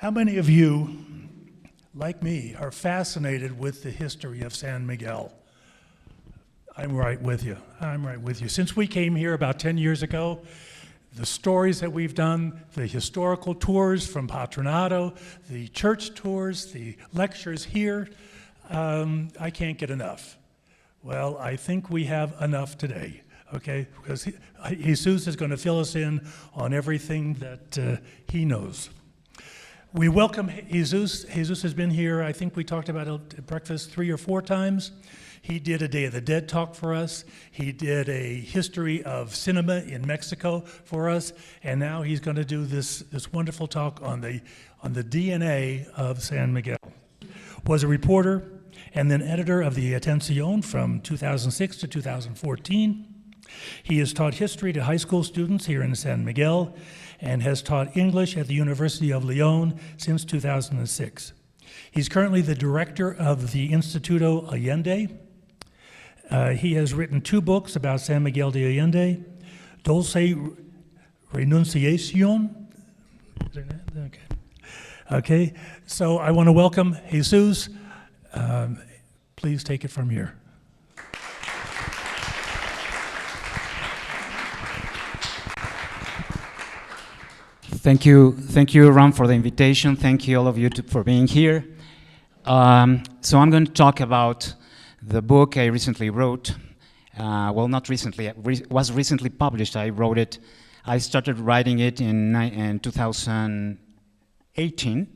How many of you, like me, are fascinated with the history of San Miguel? I'm right with you. I'm right with you. Since we came here about 10 years ago, the stories that we've done, the historical tours from Patronato, the church tours, the lectures here, I can't get enough. Well, I think we have enough today, okay? Because Jesus is going to fill us in on everything that he knows. We welcome Jesus. Jesus has been here, I think we talked about it at breakfast 3 or 4 times. He did a Day of the Dead talk for us. He did a history of cinema in Mexico for us. And now he's going to do this wonderful talk on the DNA of San Miguel. Was a reporter and then editor of the Atención from 2006 to 2014. He has taught history to high school students here in San Miguel and has taught English at the University of León since 2006. He's currently the director of the Instituto Allende. He has written 2 books about San Miguel de Allende, Dulce Renunciación. Okay, so I want to welcome Jesus. Please take it from here. Thank you, Ron, for the invitation. Thank you, all of you, for being here. So I'm going to talk about the book I recently wrote. Well, not recently. It was recently published. I wrote it. I started writing it in 2018,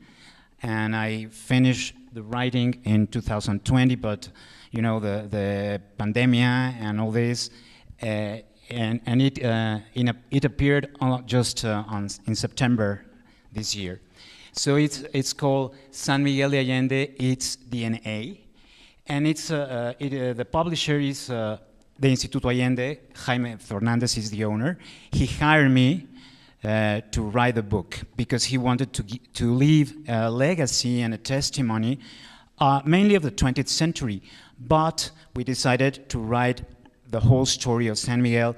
and I finished the writing in 2020. But you know, the pandemia and all this. And it appeared just in September this year. So it's called San Miguel de Allende, Its DNA. And the publisher is the Instituto Allende. Jaime Fernandez is the owner. He hired me to write the book because he wanted to leave a legacy and a testimony, mainly of the 20th century. But we decided to write the whole story of San Miguel,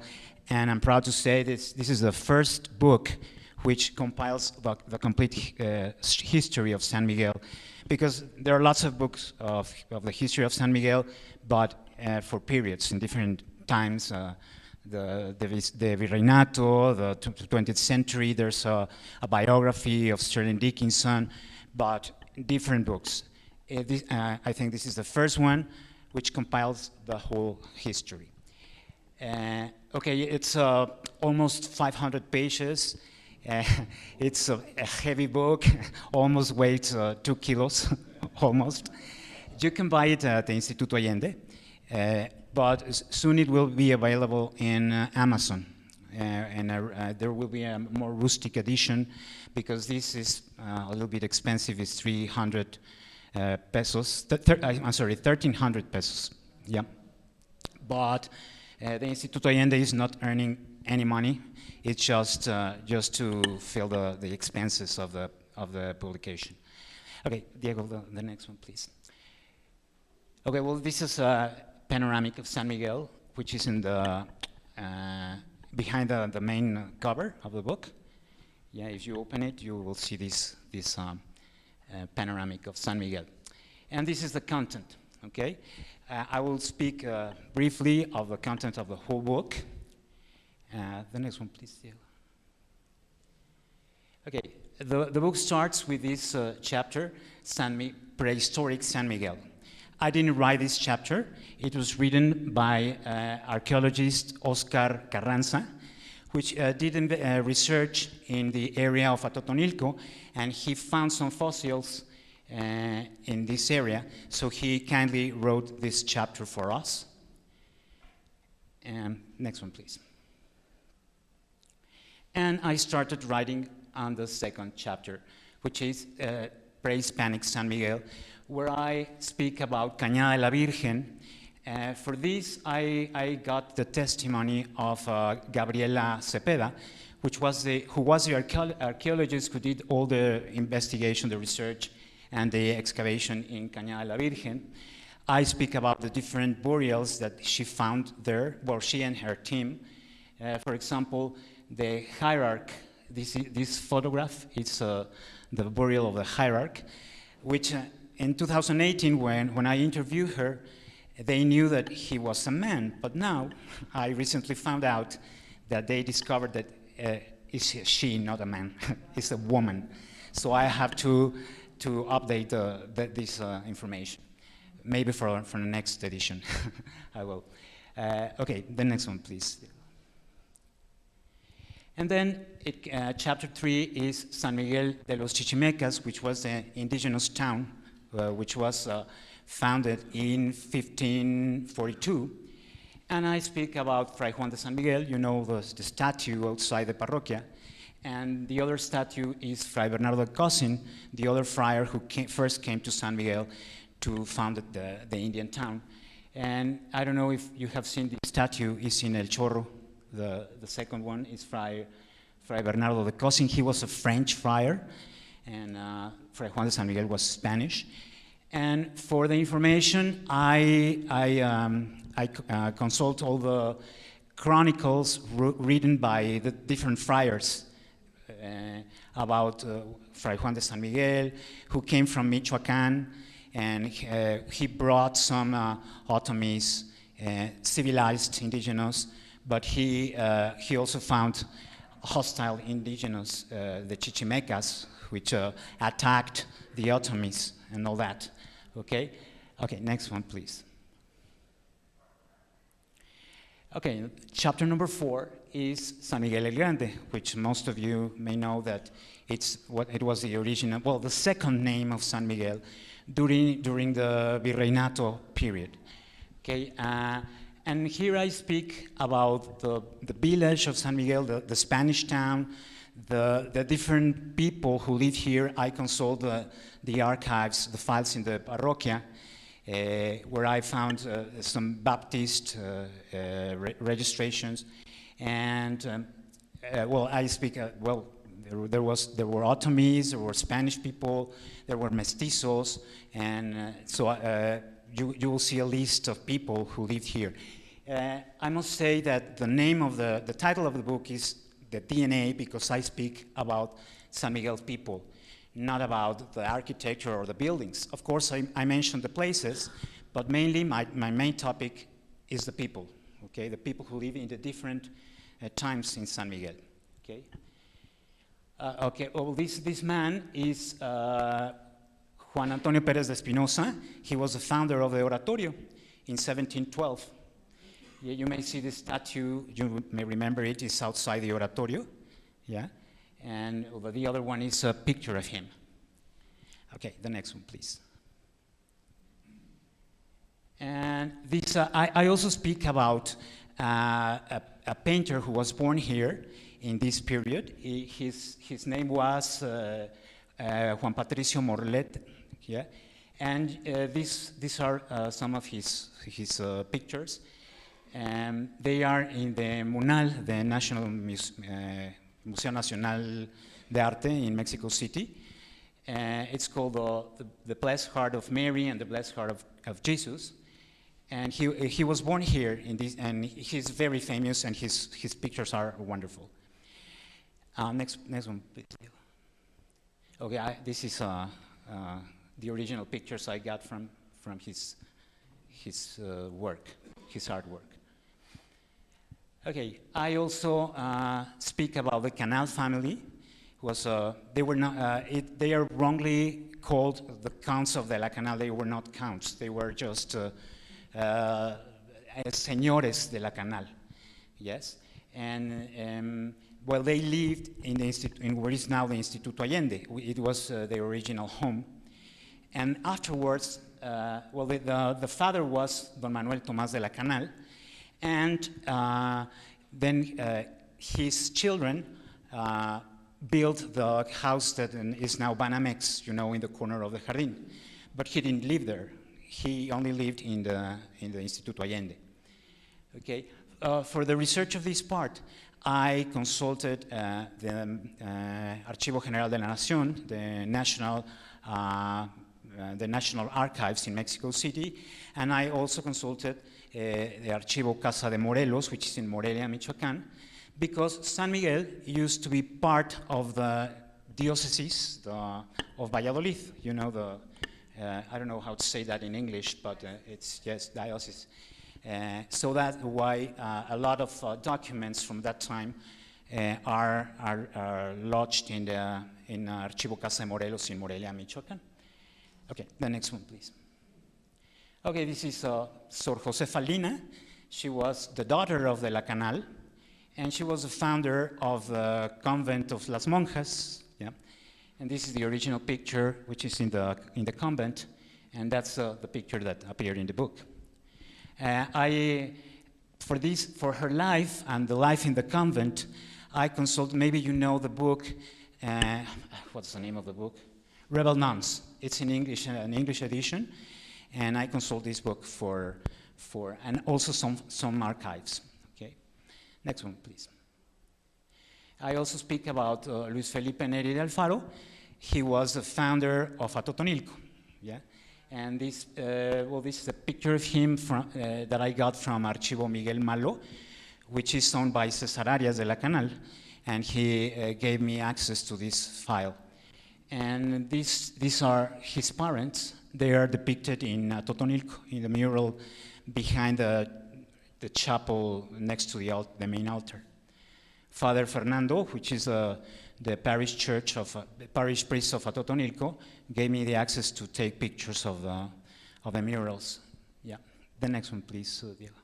and I'm proud to say this is the first book which compiles the complete history of San Miguel, because there are lots of books of the history of San Miguel, but for periods in different times, the Virreinato, the 20th century, there's a biography of Sterling Dickinson, but different books. I think this is the first one which compiles the whole history. Okay, it's almost 500 pages. It's a heavy book, almost weighs 2 kilos, almost. You can buy it at the Instituto Allende, but soon it will be available in Amazon. And there will be a more rustic edition, because this is a little bit expensive. It's 300 pesos. I'm sorry, 1,300 pesos. Yeah, but the Instituto Allende is not earning any money. It's just to fill the expenses of the publication. Okay, Diego, the next one, please. Okay, well, this is a panoramic of San Miguel, which is in the behind the main cover of the book. Yeah, if you open it, you will see this panoramic of San Miguel, and this is the content. Okay. I will speak briefly of the content of the whole book. The next one, please, Diego. Okay, the book starts with this chapter, Prehistoric San Miguel. I didn't write this chapter. It was written by archaeologist Oscar Carranza, which did research in the area of Atotonilco, and he found some fossils in this area, so he kindly wrote this chapter for us. Next one, please. And I started writing on the second chapter, which is Pre-Hispanic San Miguel, where I speak about Cañada de la Virgen. For this, I got the testimony of Gabriela Cepeda, who was the archaeologist who did all the investigation, the research, and the excavation in Cañada de la Virgen. I speak about the different burials that she found there, well, she and her team. For example, the hierarch, this photograph, it's the burial of the hierarch, which in 2018, when I interviewed her, they knew that he was a man, but now I recently found out that they discovered that it's she, not a man, it's a woman. So I have to update this information. Maybe for the next edition, I will. Okay, the next one, please. And then chapter 3 is San Miguel de los Chichimecas, which was an indigenous town, which was founded in 1542. And I speak about Fray Juan de San Miguel, you know, the statue outside the parroquia. And the other statue is Fray Bernardo de Cosin, the other friar who first came to San Miguel to found the Indian town. And I don't know if you have seen the statue, is in El Chorro. The second one is Fray Bernardo de Cosin. He was a French friar, and Fray Juan de San Miguel was Spanish. And for the information, I consult all the chronicles written by the different friars about Fray Juan de San Miguel, who came from Michoacán, and he brought some Otomis, civilized indigenous, but he also found hostile indigenous, the Chichimecas, which attacked the Otomis and all that. Okay? Okay, next one, please. Okay, chapter number 4 is San Miguel el Grande, which most of you may know that it was the original, well, the second name of San Miguel during the Virreinato period. Okay, and here I speak about the village of San Miguel, the Spanish town, the different people who live here. I consult the archives, the files in the parroquia, where I found some Baptist registrations, and well, I speak well. There were Otomis, there were Spanish people, there were mestizos, and so you will see a list of people who lived here. I must say that the name of the title of the book is the DNA, because I speak about San Miguel people, not about the architecture or the buildings. Of course, I mentioned the places, but mainly my main topic is the people, okay? The people who live in the different times in San Miguel, okay? Okay, well, this man is Juan Antonio Pérez de Espinosa. He was the founder of the Oratorio in 1712. You may see the statue, you may remember it, is outside the Oratorio, yeah? And the other one is a picture of him. Okay, the next one, please. And this, I also speak about a painter who was born here in this period. His name was Juan Patricio Morlet, yeah? And these are some of his pictures. They are in the MUNAL, the National Museo Nacional de Arte in Mexico City. It's called the Blessed Heart of Mary and the Blessed Heart of Jesus. And he was born here in this, and he's very famous, and his pictures are wonderful. Next one, please. Okay, this is the original pictures I got from his work, his artwork. Okay, I also speak about the Canal family. They are wrongly called the Counts of de la Canal. They were not counts. They were just señores de la Canal. Yes, and well, they lived in what is now the Instituto Allende. It was their original home, and afterwards, well, the father was Don Manuel Tomás de la Canal. And then his children built the house that is now Banamex, you know, in the corner of the Jardín. But he didn't live there. He only lived in the Instituto Allende. Okay. For the research of this part, I consulted the Archivo General de la Nación, the National Archives in Mexico City, and I also consulted the Archivo Casa de Morelos, which is in Morelia, Michoacán, because San Miguel used to be part of the diocese of Valladolid. You know, I don't know how to say that in English, but it's just diocese. So that's why a lot of documents from that time are lodged in Archivo Casa de Morelos in Morelia, Michoacán. Okay, the next one, please. Okay, this is Sor Josefa Lina. She was the daughter of the La Canal, and she was the founder of the convent of Las Monjas. Yeah, and this is the original picture, which is in the convent, and that's the picture that appeared in the book. For her life and the life in the convent, I consulted. Maybe you know the book. What's the name of the book? Rebel Nuns. It's in English, an English edition, and I consult this book for and also some archives. Okay, next one, please. I also speak about Luis Felipe Neri de Alfaro. He was the founder of Atotonilco. Yeah, and this is a picture of him that I got from Archivo Miguel Malo, which is owned by Cesar Arias de la Canal, and he gave me access to this file. And these are his parents. They are depicted in Totonilco, in the mural behind the chapel next to the main altar. Father Fernando, which is the parish church of the parish priest of Atotonilco, gave me the access to take pictures of the murals. Yeah, the next one, please, Diego.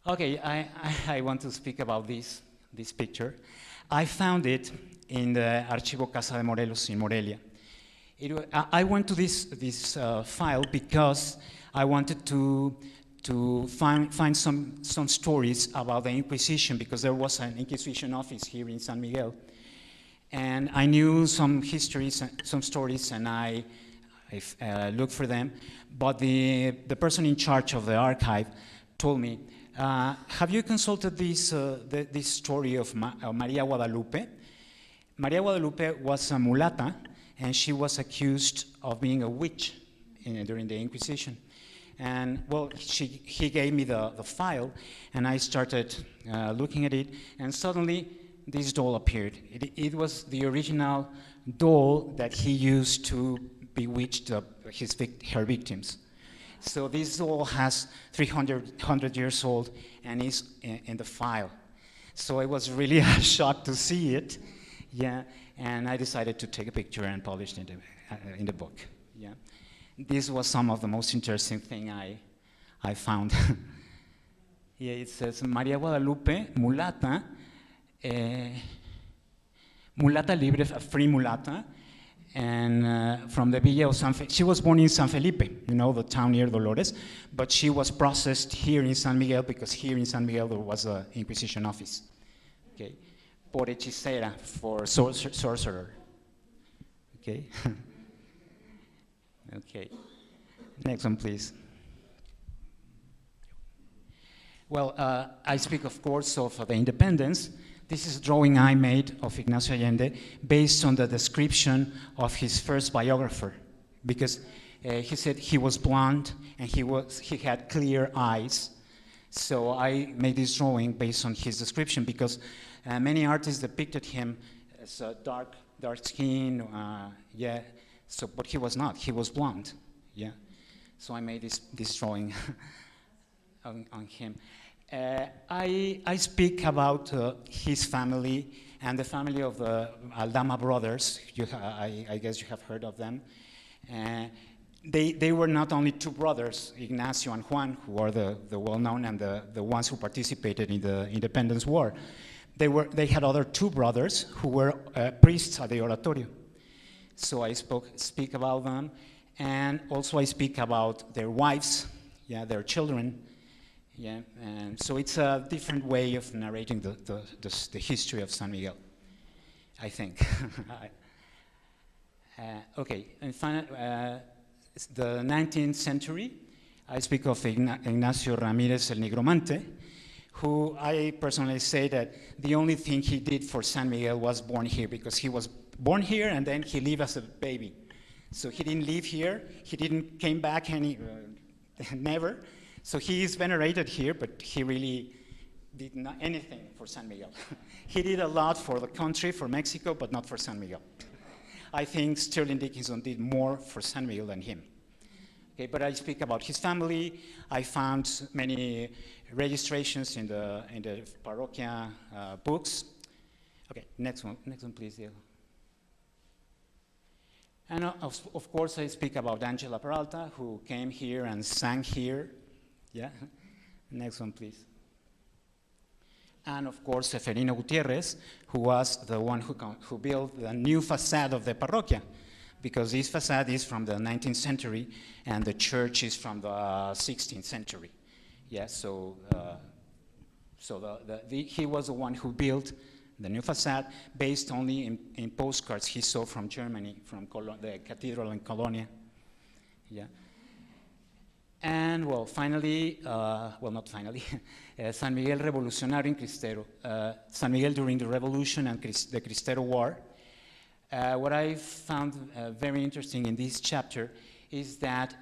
Okay, I want to speak about this picture. I found it in the Archivo Casa de Morelos in Morelia. I went to this file because I wanted to find some stories about the Inquisition, because there was an Inquisition office here in San Miguel. And I knew some histories, some stories, and I looked for them. But the person in charge of the archive told me, have you consulted this story of Maria Guadalupe? Maria Guadalupe was a mulata, and she was accused of being a witch during the Inquisition. And well, he gave me the file, and I started looking at it, and suddenly this doll appeared. It was the original doll that he used to bewitch her victims. So this doll has 300 years old and is in the file. So it was really a shock to see it, yeah. And I decided to take a picture and publish it in the book, yeah. This was some of the most interesting thing I found. Yeah, it says Maria Guadalupe, mulata, mulata libre, a free mulata, and from the Villa of San Felipe. She was born in San Felipe, you know, the town near Dolores, but she was processed here in San Miguel, because here in San Miguel there was an Inquisition office. Okay, por hechicera, for sorcerer. Okay. Okay, next one, please. Well, I speak, of course, of the independence. This is a drawing I made of Ignacio Allende based on the description of his first biographer, because he said he was blonde and he had clear eyes. So I made this drawing based on his description, because many artists depicted him as dark skin, yeah. So, but he was not. He was blonde, yeah. So I made this drawing on him. I speak about his family and the family of the Aldama brothers. I guess you have heard of them. They were not only two brothers, Ignacio and Juan, who are the well-known and the ones who participated in the Independence War. They had other two brothers who were priests at the Oratorio. So I speak about them, and also I speak about their wives, yeah, their children, yeah, and so it's a different way of narrating the history of San Miguel, I think. Okay, and finally, the 19th century, I speak of Ignacio Ramirez el Nigromante, who I personally say that the only thing he did for San Miguel was born here, because he was born here and then he lived as a baby. So he didn't live here, he didn't came back never. So he is venerated here, but he really did not anything for San Miguel. He did a lot for the country, for Mexico, but not for San Miguel. I think Sterling Dickinson did more for San Miguel than him. Okay, but I speak about his family. I found many registrations in the parroquia books. Okay, next one please, Diego. And of course I speak about Angela Peralta, who came here and sang here. Yeah, next one please. And of course Seferino Gutierrez, who was the one who built the new facade of the parroquia, because this facade is from the 19th century and the church is from the 16th century. Yeah, so he was the one who built the new facade based only in postcards he saw from Germany, from the cathedral in Colonia. Yeah. And well, finally, not finally, San Miguel Revolucionario in Cristero. San Miguel during the Revolution and the Cristero War. What I found very interesting in this chapter is that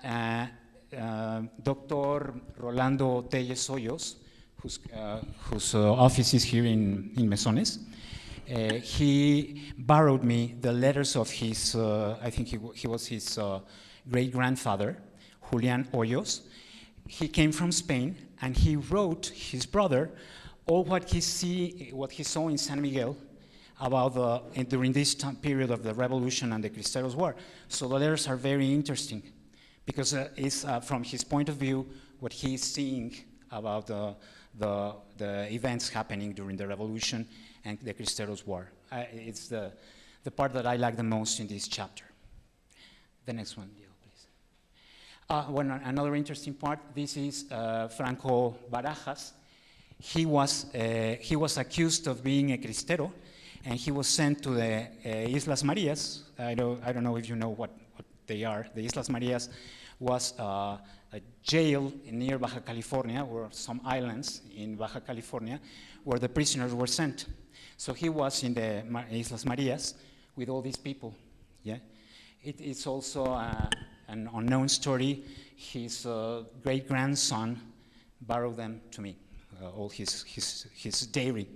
Dr. Rolando Telles Hoyos, whose office is here in Mesones, he borrowed me the letters of his, I think he was his great-grandfather, Julian Hoyos. He came from Spain, and he wrote his brother all what he saw in San Miguel about during this period of the Revolution and the Cristeros War. So the letters are very interesting, because it's from his point of view what he's seeing about the events happening during the Revolution and the Cristeros War. It's the part that I like the most in this chapter. The next one, Diego, please. Another interesting part, this is Franco Barajas. He was accused of being a Cristero, and he was sent to the Islas Marias. I don't know if you know what they are. The Islas Marias was a jail near Baja California, or some islands in Baja California, where the prisoners were sent. So he was in the Islas Marias with all these people. Yeah, it's also an unknown story. His great-grandson borrowed them to me, all his dairy.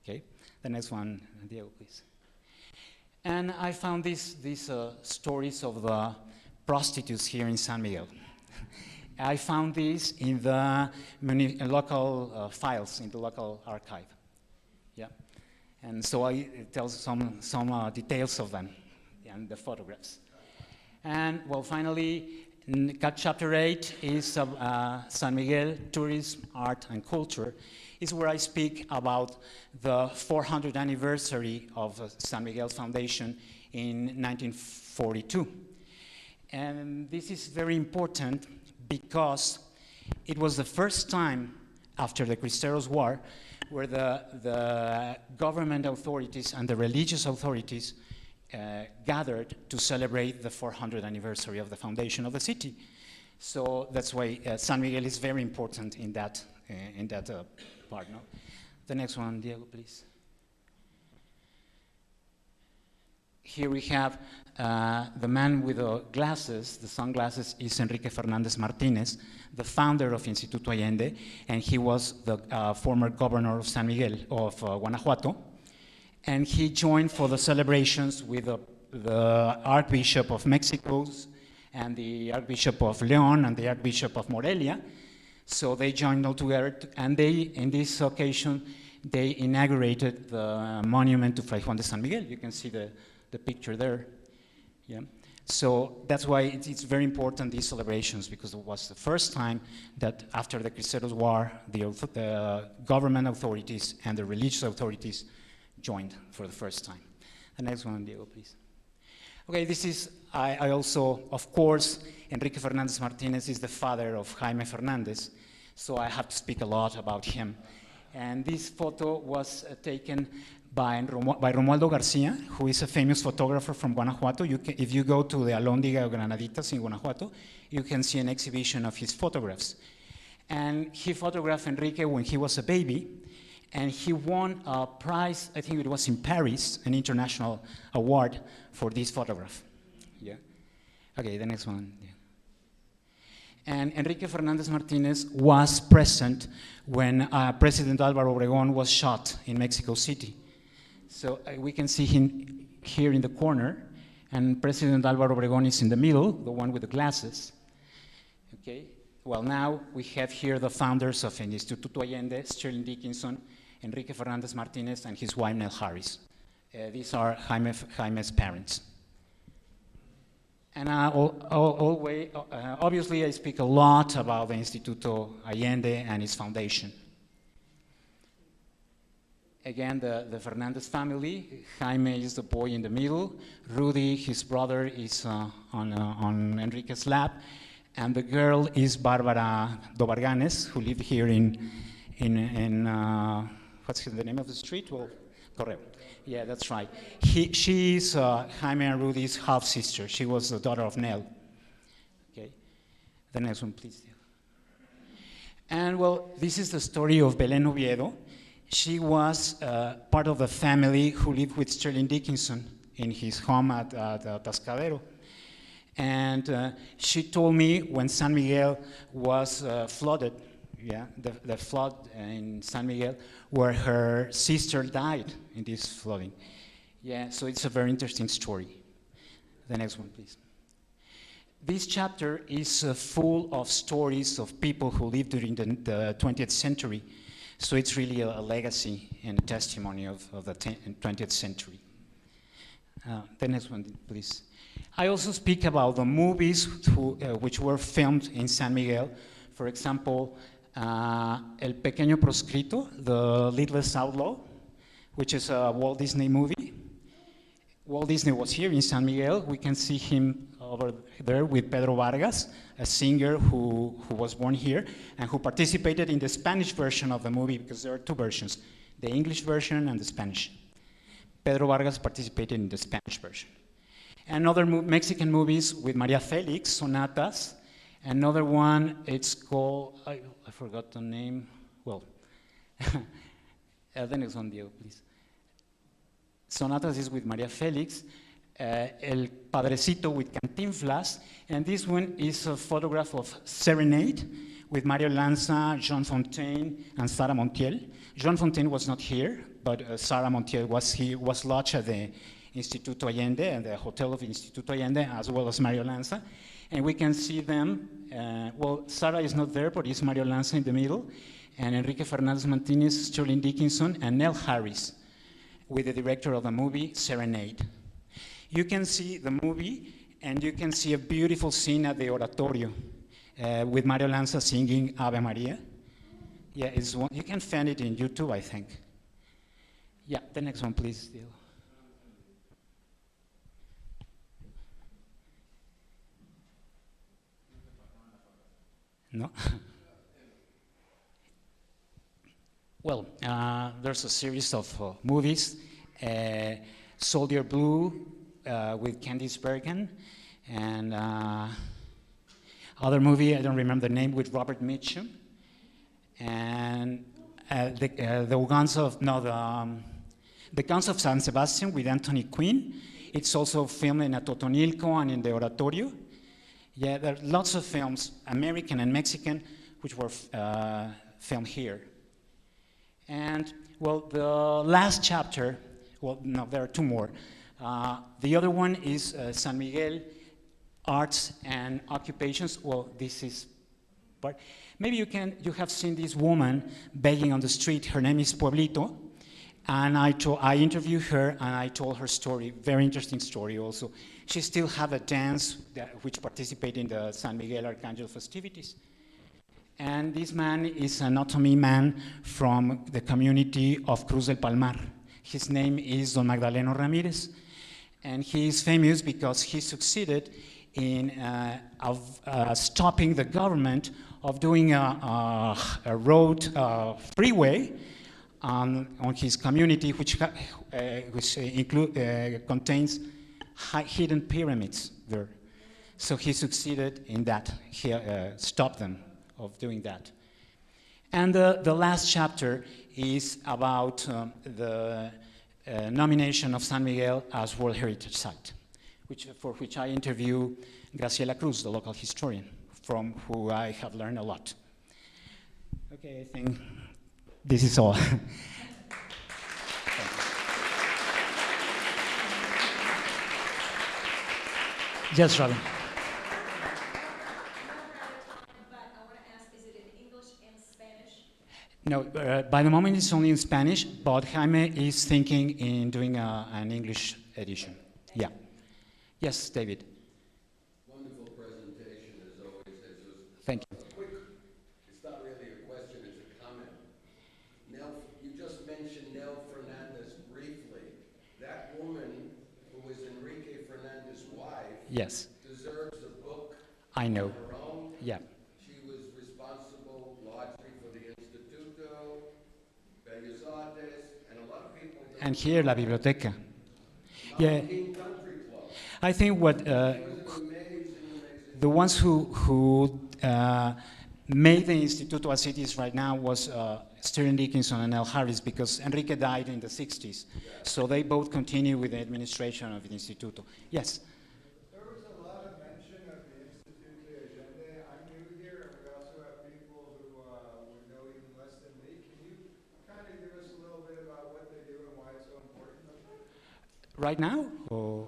Okay, the next one, Diego, please. And I found these stories of the prostitutes here in San Miguel. I found these in the local files, in the local archive. Yeah, and so it tells some details of them and the photographs. And well, finally, chapter 8 is San Miguel Tourism, Art and Culture. Is where I speak about the 400th anniversary of San Miguel Foundation in 1942. And this is very important because it was the first time after the Cristeros War where the government authorities and the religious authorities gathered to celebrate the 400th anniversary of the foundation of the city. So that's why San Miguel is very important in that part. No? The next one, Diego, please. Here we have the man with the glasses, the sunglasses, is Enrique Fernandez Martinez, the founder of Instituto Allende, and he was the former governor of San Miguel, of Guanajuato. And he joined for the celebrations with the Archbishop of Mexico and the Archbishop of León and the Archbishop of Morelia. So they joined all together, and in this occasion, they inaugurated the monument to Fray Juan de San Miguel. You can see the picture there. Yeah. So that's why it's very important, these celebrations, because it was the first time that after the Cristeros War, the government authorities and the religious authorities joined for the first time. The next one, Diego, please. Okay, this is, I also, of course, Enrique Fernandez Martinez is the father of Jaime Fernandez, so I have to speak a lot about him. And this photo was taken by Romualdo Garcia, who is a famous photographer from Guanajuato. If you go to the Alhóndiga or Granaditas in Guanajuato, you can see an exhibition of his photographs. And he photographed Enrique when he was a baby, and he won a prize, I think it was in Paris, an international award for this photograph. Yeah. Okay, the next one. Yeah. And Enrique Fernandez Martinez was present when President Álvaro Obregón was shot in Mexico City. So we can see him here in the corner, and President Álvaro Obregón is in the middle, the one with the glasses. Okay. Well, now we have here the founders of el Instituto Allende, Sterling Dickinson, Enrique Fernandez Martinez, and his wife, Nell Harris. These are Jaime's parents. And obviously, I speak a lot about the Instituto Allende and its foundation. Again, the Fernandez family. Jaime is the boy in the middle. Rudy, his brother, is on Enrique's lap. And the girl is Barbara Dobarganes, who lived here in what's the name of the street? Well, correct. Yeah, that's right. She is Jaime and Rudy's half-sister. She was the daughter of Nell. Okay. The next one, please. And well, this is the story of Belén Oviedo. She was part of the family who lived with Sterling Dickinson in his home at Atascadero. And she told me when San Miguel was flooded, the flood in San Miguel, where her sister died in this flooding. Yeah, so it's a very interesting story. The next one, please. This chapter is full of stories of people who lived during the 20th century. So it's really a legacy and a testimony of the 20th century. The next one, please. I also speak about the movies which were filmed in San Miguel. For example, El Pequeño Proscrito, The Littlest Outlaw, which is a Walt Disney movie. Walt Disney was here in San Miguel. We can see him over there with Pedro Vargas, a singer who was born here and who participated in the Spanish version of the movie, because there are two versions, the English version and the Spanish. Pedro Vargas participated in the Spanish version. And other Mexican movies with Maria Felix, Sonatas. Another one, it's called, I forgot the name. Well, the next one, Diego, please. Sonatas is with Maria Felix. El Padrecito with Cantinflas. And this one is a photograph of Serenade with Mario Lanza, Jean Fontaine, and Sara Montiel. Jean Fontaine was not here, but Sara Montiel was lodged at the Instituto Allende and the hotel of Instituto Allende, as well as Mario Lanza. And we can see them, well, Sara is not there, but it's Mario Lanza in the middle, and Enrique Fernandez Martinez, Sterling Dickinson, and Nell Harris, with the director of the movie, Serenade. You can see the movie, and you can see a beautiful scene at the Oratorio, with Mario Lanza singing Ave Maria. Yeah, it's one, you can find it in YouTube, I think. Yeah, the next one, please, Diego. No? Well, there's a series of movies. Soldier Blue with Candice Bergen, and other movie, I don't remember the name, with Robert Mitchum. And the Guns of San Sebastian with Anthony Quinn. It's also filmed in Atotonilco and in the Oratorio. Yeah, there are lots of films, American and Mexican, which were filmed here. And, well, the last chapter, well, no, there are two more. The other one is San Miguel, Arts and Occupations. Well, this is part. Maybe you have seen this woman begging on the street. Her name is Pueblito. And I interviewed her and I told her story, very interesting story also. She still had a dance which participated in the San Miguel Archangel festivities. And this man is an Otomi man from the community of Cruz del Palmar. His name is Don Magdaleno Ramirez. And he is famous because he succeeded in stopping the government of doing a road freeway on his community, which contains hidden pyramids there. So he succeeded in that. He stopped them of doing that. And the last chapter is about the nomination of San Miguel as World Heritage Site, for which I interview Graciela Cruz, the local historian from who I have learned a lot. Okay, I think this is all. Yes, Robin. No, by the moment it's only in Spanish, but Jaime is thinking in doing an English edition. Yeah. Yes, David. Wonderful presentation, as always, Jesus. Thank you. Quick, it's not really a question, it's a comment. You just mentioned Nell Fernandez briefly. That woman who was Enrique Fernandez's wife Yes, deserves a book I know. on her own. Yeah. She was responsible largely for the Instituto, Bellas Artes, and a lot of people don't And here, la biblioteca. Yeah, King Country Club. I think what It was an amazing the ones who made the Instituto as it is right now was Sterling Dickinson and L. Harris, because Enrique died in the 60s. So they both continue with the administration of the Instituto. Yes. There was a lot of mention of the Instituto Allende. I'm new here, and we also have people who would know even less than me. Can you kind of give us a little bit about what they do and why it's so important? Right now? Or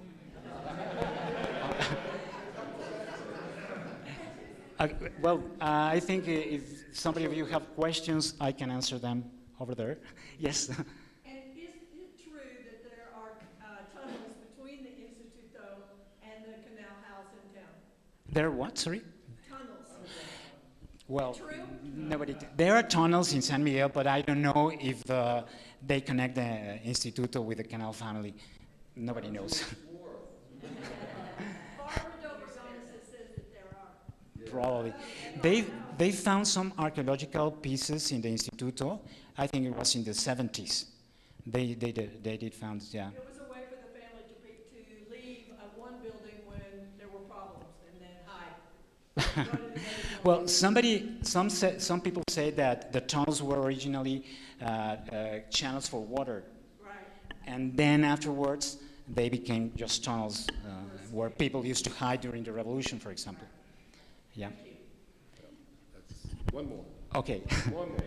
I think if somebody of you have questions, I can answer them over there. Yes. And is it true that there are tunnels between the Instituto and the canal house in town? There what, sorry? Tunnels. Well, True? nobody. There are tunnels in San Miguel, but I don't know if they connect the Instituto with the Canal family. Nobody knows. Barbara Dover-Gomez says that there are. Probably. They found some archaeological pieces in the Instituto. I think it was in the 70s. They did found, yeah. It was a way for the family to leave one building when there were problems and then hide. Well, some people say that the tunnels were originally channels for water, Right. and then afterwards they became just tunnels where people used to hide during the revolution, for example. Yeah. One more. Okay. One more.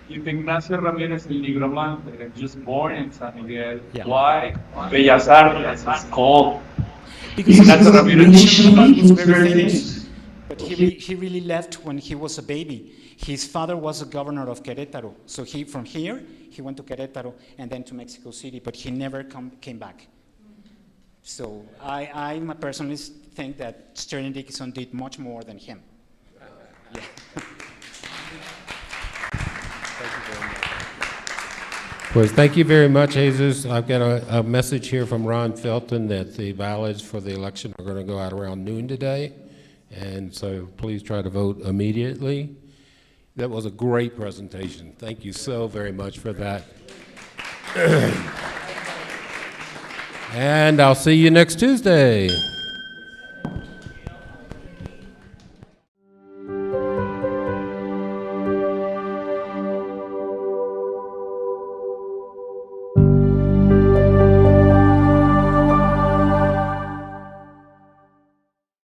If Ignacio Ramirez el Nigromante just born in San Miguel, Yeah. why Bellas Artes is called? Because Ignacio Ramirez he's very famous, but he really left when he was a baby. His father was a governor of Querétaro, so from here he went to Querétaro and then to Mexico City, but he never came back. So I personally think that Sterling Dickinson did much more than him. Yeah. Pues thank you very much, Jesus. I've got a message here from Ron Felton that the ballots for the election are going to go out around noon today, and so please try to vote immediately. That was a great presentation. Thank you so very much for that. And I'll see you next Tuesday.